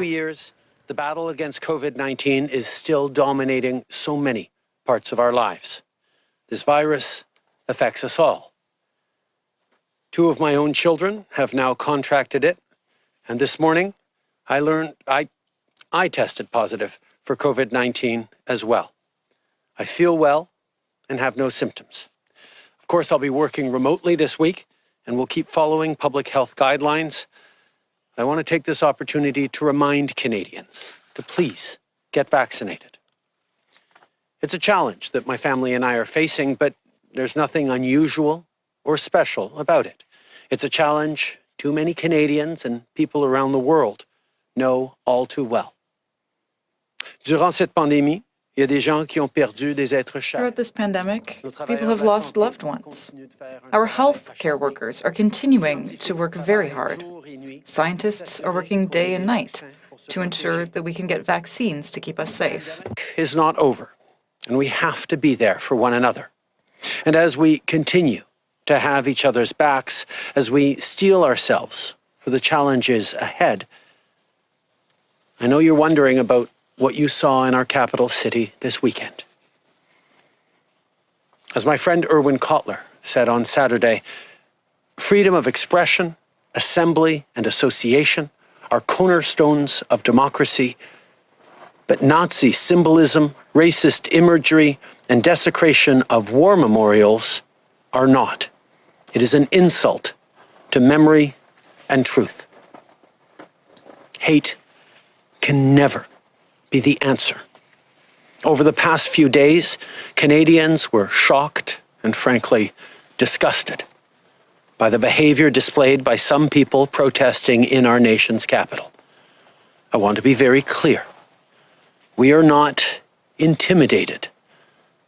years, the battle against COVID-19 is still dominating so many parts of our lives. This virus affects us all. 2 of my own children have now contracted it, and this morning I learned I tested positive for COVID-19 as well. I feel well and have no symptoms. Of course, I'll be working remotely this week, and we'll keep following public health guidelines. I want to take this opportunity to remind Canadians to please get vaccinated. It's a challenge that my family and I are facing, but there's nothing unusual or special about it. It's a challenge too many Canadians and people around the world know all too well. Durant cette pandémie, il y a des gens qui ont perdu des êtres chers. Throughout this pandemic, people have lost loved ones. Our health care workers are continuing to work very hard. Scientists are working day and night to ensure that we can get vaccines to keep us safe. Is not over, and we have to be there for one another. And as we continue to have each other's backs, as we steel ourselves for the challenges ahead, I know you're wondering about what you saw in our capital city this weekend. As my friend Erwin Kotler said on Saturday, freedom of expression, assembly, and association are cornerstones of democracy, but Nazi symbolism, racist imagery, and desecration of war memorials are not. It is an insult to memory and truth. Hate can never be the answer. Over the past few days, Canadians were shocked and frankly disgusted by the behavior displayed by some people protesting in our nation's capital. I want to be very clear. We are not intimidated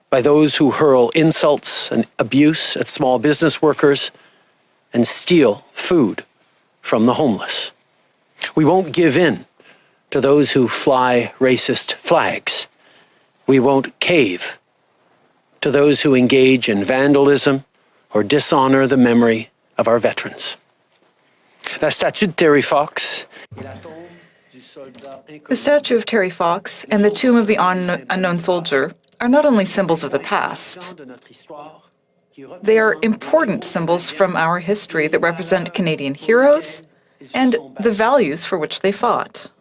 by those who hurl insults and abuse at small business workers and steal food from the homeless. We won't give in to those who fly racist flags. We won't cave to those who engage in vandalism or dishonor the memory of our veterans. La statue de Terry Fox. The statue of Terry Fox and the tomb of the unknown soldier are not only symbols of the past. They are important symbols from our history that represent Canadian heroes and the values for which they fought.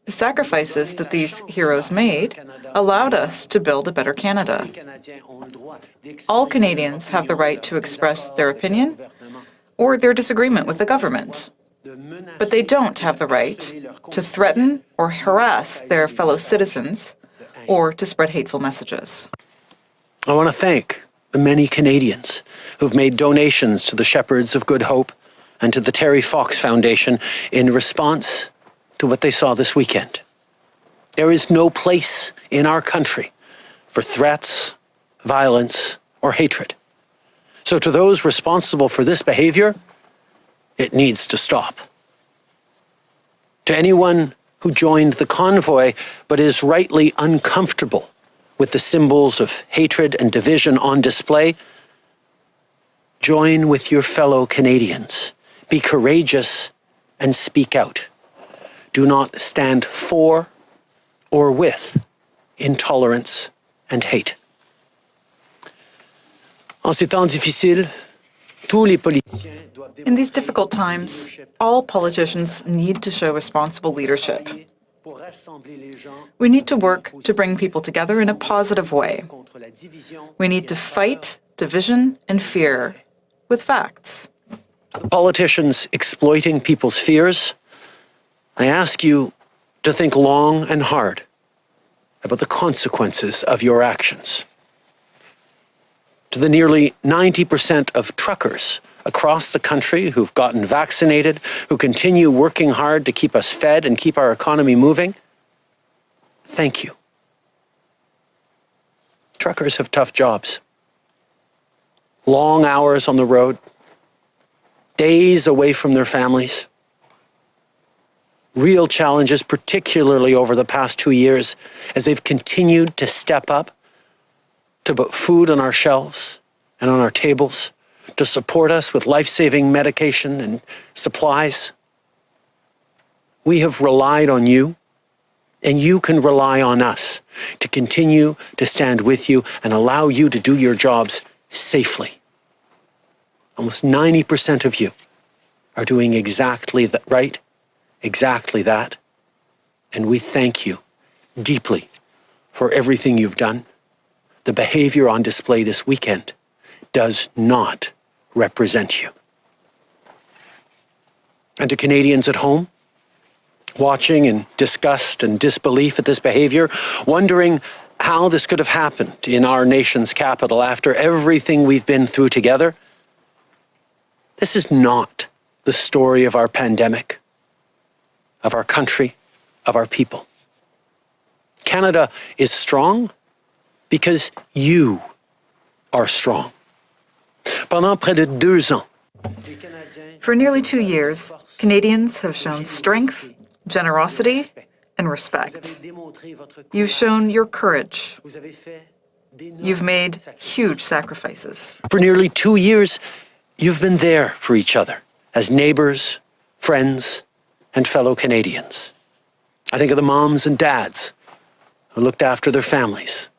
The sacrifices that these heroes made allowed us to build a better Canada. All Canadians have the right to express their opinion or their disagreement with the government, but they don't have the right to threaten or harass their fellow citizens or to spread hateful messages. I want to thank the many Canadians who've made donations to the Shepherds of Good Hope and to the Terry Fox Foundation in response to what they saw this weekend. There is no place in our country for threats, violence, or hatred. So to those responsible for this behavior, it needs to stop. To anyone who joined the convoy but is rightly uncomfortable with the symbols of hatred and division on display, join with your fellow Canadians. Be courageous and speak out. Do not stand for or with intolerance and hate. En ces temps difficiles, tous les politiciens doivent... In these difficult times, all politicians need to show responsible leadership. We need to work to bring people together in a positive way. We need to fight division and fear with facts. Politicians exploiting people's fears, I ask you to think long and hard about the consequences of your actions. To the nearly 90% of truckers across the country who've gotten vaccinated, who continue working hard to keep us fed and keep our economy moving, thank you. Truckers have tough jobs. Long hours on the road, days away from their families. Real challenges, particularly over the past 2 years, as they've continued to step up to put food on our shelves and on our tables, to support us with life-saving medication and supplies. We have relied on you, and you can rely on us to continue to stand with you and allow you to do your jobs safely. Almost 90% of you are doing exactly that, right? Exactly that. And we thank you deeply for everything you've done. The behavior on display this weekend does not represent you. And to Canadians at home, watching in disgust and disbelief at this behavior, wondering how this could have happened in our nation's capital after everything we've been through together, this is not the story of our pandemic, of our country, of our people. Canada is strong because you are strong. Pendant près de 2 ans, For nearly 2 years, Canadians have shown strength, generosity, and respect. You've shown your courage. You've made huge sacrifices. for nearly 2 years, you've been there for each other as neighbors, friends, and fellow Canadians. I think of the moms and dads who looked after their families,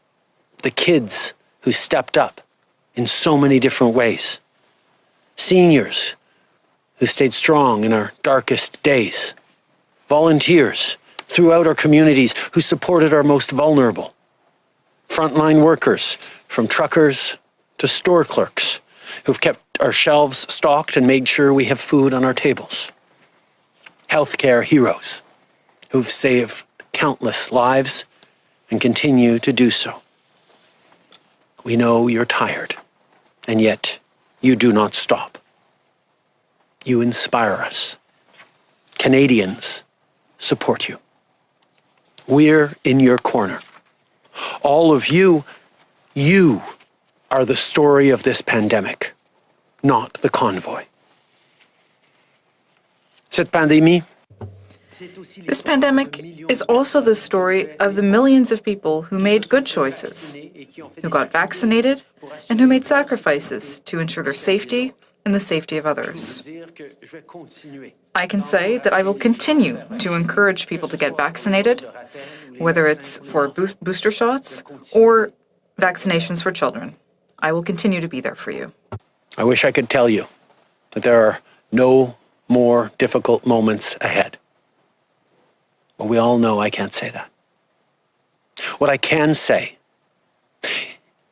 the kids who stepped up in so many different ways, seniors who stayed strong in our darkest days, volunteers throughout our communities who supported our most vulnerable, frontline workers from truckers to store clerks who've kept our shelves stocked and made sure we have food on our tables, healthcare heroes who've saved countless lives and continue to do so. We know you're tired, and yet you do not stop. You inspire us. Canadians support you. We're in your corner. All of you are the story of this pandemic, not the convoy. Cette pandémie, This pandemic is also the story of the millions of people who made good choices, who got vaccinated, and who made sacrifices to ensure their safety and the safety of others. I can say that I will continue to encourage people to get vaccinated, whether it's for booster shots or vaccinations for children. I will continue to be there for you. I wish I could tell you that there are no more difficult moments ahead. But we all know I can't say that. What I can say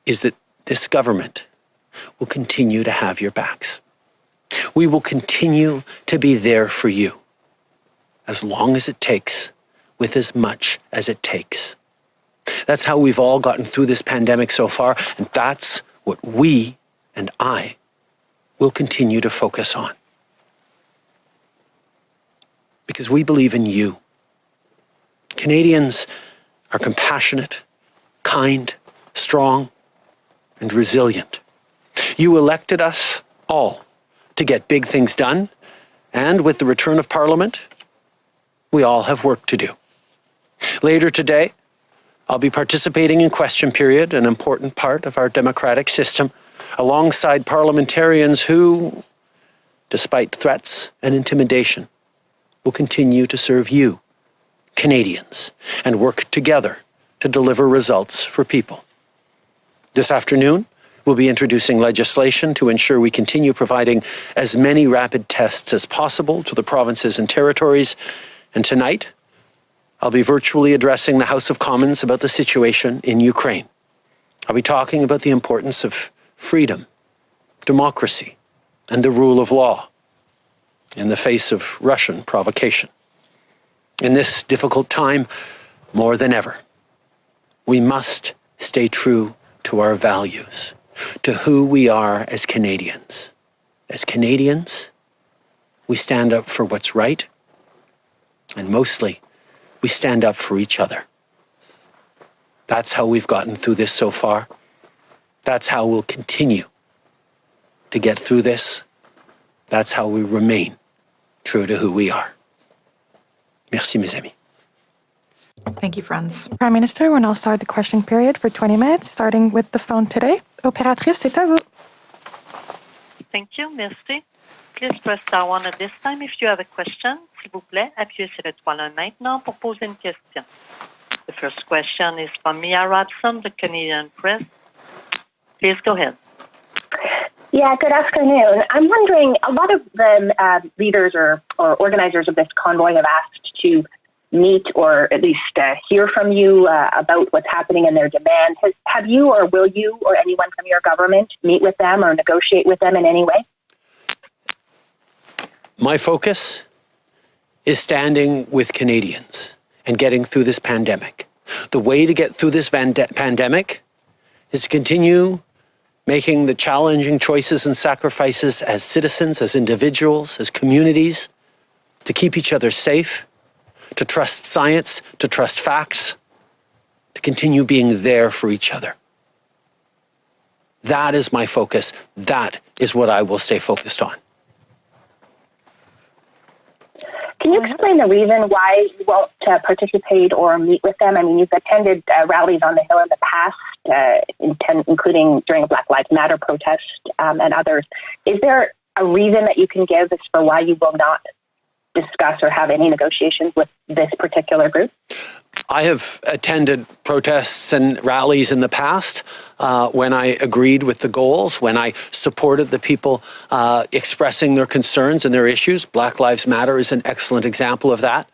is that this government will continue to have your backs. We will continue to be there for you as long as it takes, with as much as it takes. That's how we've all gotten through this pandemic so far, and that's what we and I will continue to focus on. Because we believe in you. Canadians are compassionate, kind, strong, and resilient. You elected us all to get big things done, and with the return of Parliament, we all have work to do. Later today, I'll be participating in question period, an important part of our democratic system, alongside parliamentarians who, despite threats and intimidation, will continue to serve you, Canadians, and work together to deliver results for people. This afternoon, we'll be introducing legislation to ensure we continue providing as many rapid tests as possible to the provinces and territories. And tonight, I'll be virtually addressing the House of Commons about the situation in Ukraine. I'll be talking about the importance of freedom, democracy, and the rule of law in the face of Russian provocation. In this difficult time, more than ever, we must stay true to our values, to who we are as Canadians. As Canadians, we stand up for what's right, and mostly, we stand up for each other. That's how we've gotten through this so far. That's how we'll continue to get through this. That's how we remain true to who we are. Merci, mes amis. Thank you, friends. Prime Minister, we'll now start the question period for 20 minutes, starting with the phone today. Opératrice, c'est à vous. Thank you. Merci. Please press star one at this time if you have a question. S'il vous plaît, appuyez sur l'étoile 1 maintenant pour poser une question. The first question is from Mia Rodson, the Canadian Press. Please go ahead. Yeah, good afternoon. I'm wondering, a lot of the leaders or organizers of this convoy have asked to meet or at least hear from you about what's happening in their demands. Have you or will you or anyone from your government meet with them or negotiate with them in any way? My focus is standing with Canadians and getting through this pandemic. The way to get through this pandemic is to continue making the challenging choices and sacrifices as citizens, as individuals, as communities, to keep each other safe, to trust science, to trust facts, to continue being there for each other. That is my focus. That is what I will stay focused on. Can you explain the reason why you won't participate or meet with them? I mean, you've attended rallies on the Hill in the past, including during a Black Lives Matter protest and others. Is there a reason that you can give as for why you will not discuss or have any negotiations with this particular group? I have attended protests and rallies in the past when I agreed with the goals, when I supported the people expressing their concerns and their issues. Black Lives Matter is an excellent example of that.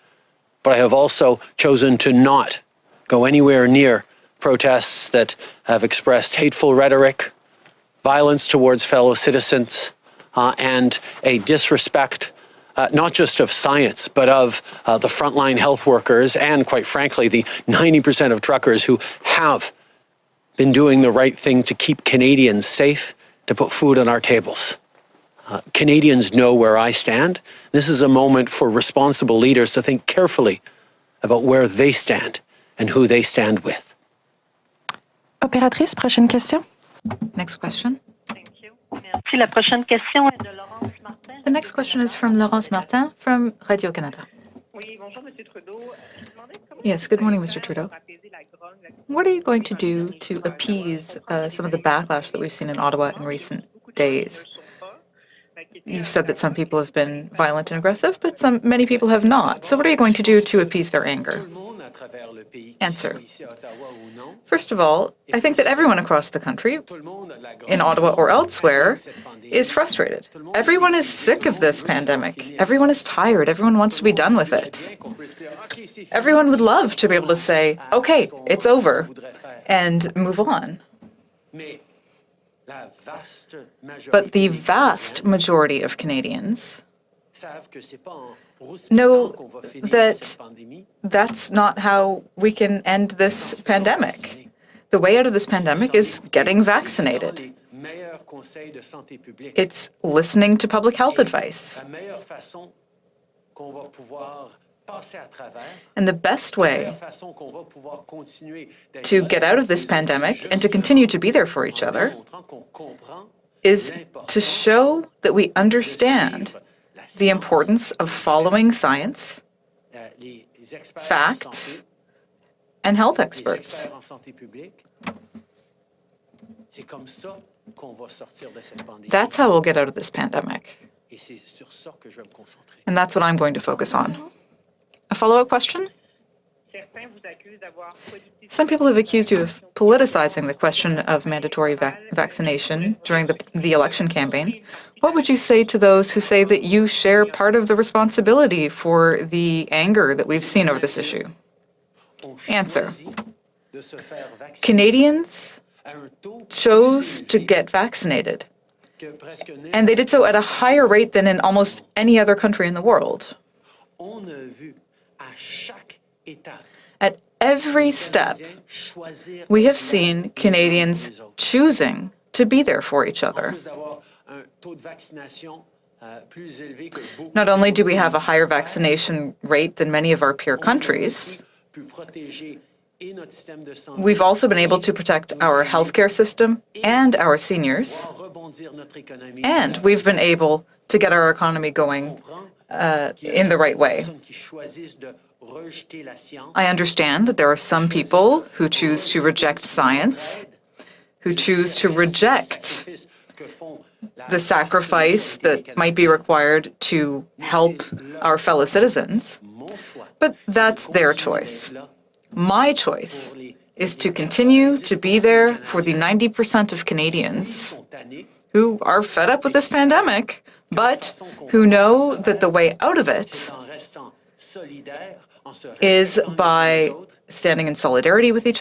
But I have also chosen to not go anywhere near protests that have expressed hateful rhetoric, violence towards fellow citizens, and a disrespect not just of science, but of the frontline health workers and, quite frankly, the 90% of truckers who have been doing the right thing to keep Canadians safe, to put food on our tables. Canadians know where I stand. This is a moment for responsible leaders to think carefully about where they stand and who they stand with. Opératrice, prochaine question. Next question. Thank you. Merci. La prochaine question est de Laurence Martin. The next question is from Laurence Martin from Radio-Canada. Yes, good morning, Mr. Trudeau. What are you going to do to appease some of the backlash that we've seen in Ottawa in recent days? You've said that some people have been violent and aggressive, but many people have not. So what are you going to do to appease their anger? Answer. First of all, I think that everyone across the country, in Ottawa or elsewhere, is frustrated. Everyone is sick of this pandemic. Everyone is tired. Everyone wants to be done with it. Everyone would love to be able to say, okay, it's over, and move on. But the vast majority of Canadians know that that's not how we can end this pandemic. The way out of this pandemic is getting vaccinated. It's listening to public health advice. And the best way to get out of this pandemic and to continue to be there for each other is to show that we understand the importance of following science, facts, and health experts. That's how we'll get out of this pandemic. And that's what I'm going to focus on. A follow-up question? Some people have accused you of politicizing the question of mandatory vaccination during the election campaign. What would you say to those who say that you share part of the responsibility for the anger that we've seen over this issue? Answer. Canadians chose to get vaccinated, and they did so at a higher rate than in almost any other country in the world. At every step, we have seen Canadians choosing to be there for each other. Not only do we have a higher vaccination rate than many of our peer countries, we've also been able to protect our healthcare system and our seniors, and we've been able to get our economy going in the right way. I understand that there are some people who choose to reject science, who choose to reject the sacrifice that might be required to help our fellow citizens, but that's their choice. My choice is to continue to be there for the 90% of Canadians who are fed up with this pandemic, but who know that the way out of it is by standing in solidarity with each